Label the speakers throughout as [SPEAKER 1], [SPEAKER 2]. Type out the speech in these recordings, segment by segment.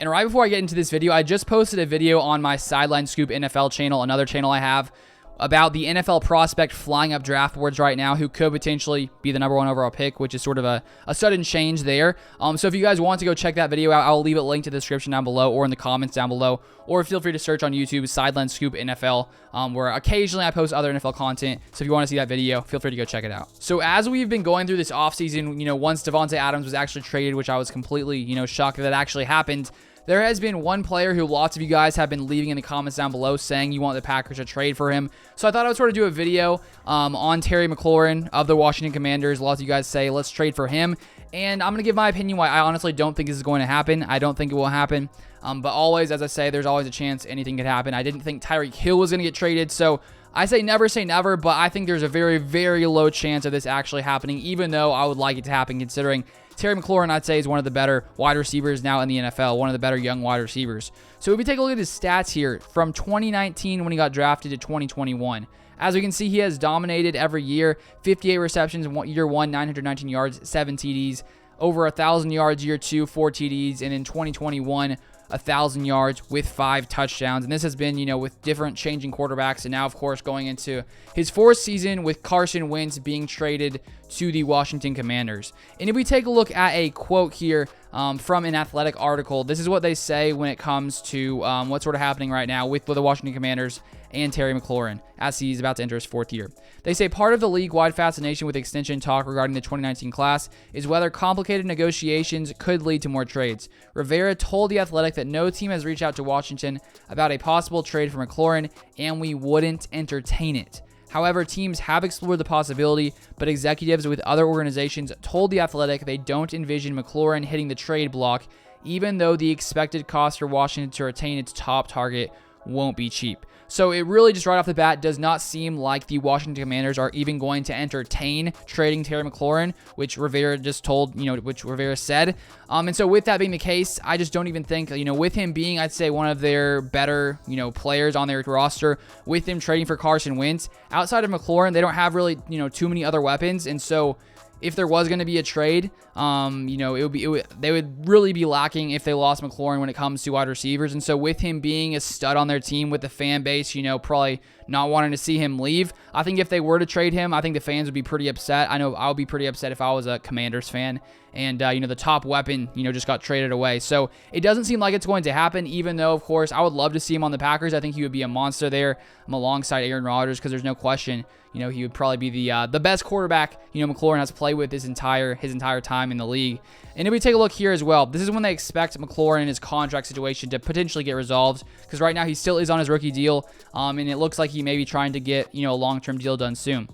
[SPEAKER 1] And right before I get into this video, I just posted a video on my Sideline Scoop NFL channel, another channel I have, about the NFL prospect flying up draft boards right now who could potentially be the #1 overall pick, which is sort of a sudden change there. So if you guys want to go check that video out, I'll leave it linked in the description down below or in the comments down below, or feel free to search on YouTube, Sideline Scoop NFL, where occasionally I post other NFL content. So if you want to see that video, feel free to go check it out. So as we've been going through this offseason, once Davante Adams was actually traded, which I was completely, shocked that actually happened, there has been one player who lots of you guys have been leaving in the comments down below saying you want the Packers to trade for him. So I thought I would sort of do a video on Terry McLaurin of the Washington Commanders. Lots of you guys say, let's trade for him. And I'm going to give my opinion why I honestly don't think this is going to happen. I don't think it will happen. But always, as I say, there's always a chance anything could happen. I didn't think Tyreek Hill was going to get traded. So I say never, but I think there's a very, very low chance of this actually happening, even though I would like it to happen considering Terry McLaurin, I'd say, is one of the better wide receivers now in the NFL, one of the better young wide receivers. So if we take a look at his stats here from 2019 when he got drafted to 2021, as we can see, he has dominated every year. 58 receptions in year 1, 919 yards, 7 TDs, over 1,000 yards year 2, 4 TDs, and in 2021, 1,000 yards with 5 touchdowns. And this has been, with different changing quarterbacks. And now, of course, going into his 4th season with Carson Wentz being traded to the Washington Commanders. And if we take a look at a quote here from an Athletic article, this is what they say when it comes to what's sort of happening right now with the Washington Commanders and Terry McLaurin as he's about to enter his 4th year. They say part of the league-wide fascination with extension talk regarding the 2019 class is whether complicated negotiations could lead to more trades. Rivera told The Athletic that no team has reached out to Washington about a possible trade for McLaurin, and we wouldn't entertain it. However, teams have explored the possibility, but executives with other organizations told The Athletic they don't envision McLaurin hitting the trade block, even though the expected cost for Washington to retain its top target won't be cheap. So it really just right off the bat does not seem like the Washington Commanders are even going to entertain trading Terry McLaurin, which Rivera just told, which Rivera said. And so with that being the case, I just don't even think, with him being, I'd say, one of their better, players on their roster, with him trading for Carson Wentz, outside of McLaurin, they don't have really, too many other weapons. And so if there was going to be a trade, they would really be lacking if they lost McLaurin when it comes to wide receivers. And so with him being a stud on their team, with the fan base, probably not wanting to see him leave, I think if they were to trade him, I think the fans would be pretty upset. I know I would be pretty upset if I was a Commanders fan and, the top weapon, just got traded away. So it doesn't seem like it's going to happen, even though, of course, I would love to see him on the Packers. I think he would be a monster there alongside Aaron Rodgers, because there's no question, he would probably be the best quarterback, McLaurin has played with his entire time in the league. And if we take a look here as well, this is when they expect McLaurin and his contract situation to potentially get resolved, because right now he still is on his rookie deal, and it looks like he may be trying to get, a long-term deal done soon.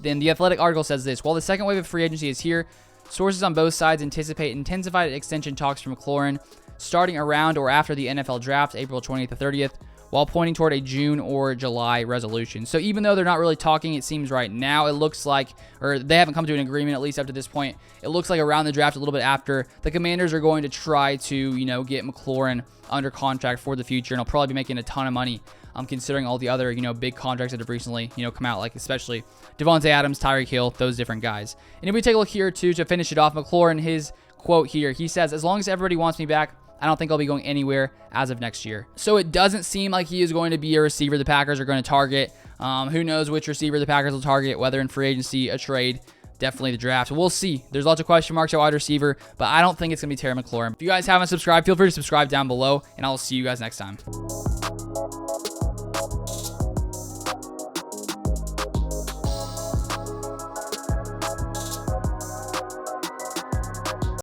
[SPEAKER 1] Then the Athletic article says this: while the second wave of free agency is here, sources on both sides anticipate intensified extension talks for McLaurin starting around or after the NFL draft, April 20th to 30th, while pointing toward a June or July resolution. So even though they're not really talking, it seems right now, it looks like, or they haven't come to an agreement, at least up to this point, it looks like around the draft, a little bit after, the Commanders are going to try to, get McLaurin under contract for the future, and he'll probably be making a ton of money, considering all the other, big contracts that have recently, come out, like especially Davante Adams, Tyreek Hill, those different guys. And if we take a look here, too, to finish it off, McLaurin, his quote here, he says, "As long as everybody wants me back, I don't think I'll be going anywhere as of next year." So it doesn't seem like he is going to be a receiver the Packers are going to target. Who knows which receiver the Packers will target, whether in free agency, a trade, definitely the draft. We'll see. There's lots of question marks at wide receiver, but I don't think it's going to be Terry McLaurin. If you guys haven't subscribed, feel free to subscribe down below, and I'll see you guys next time.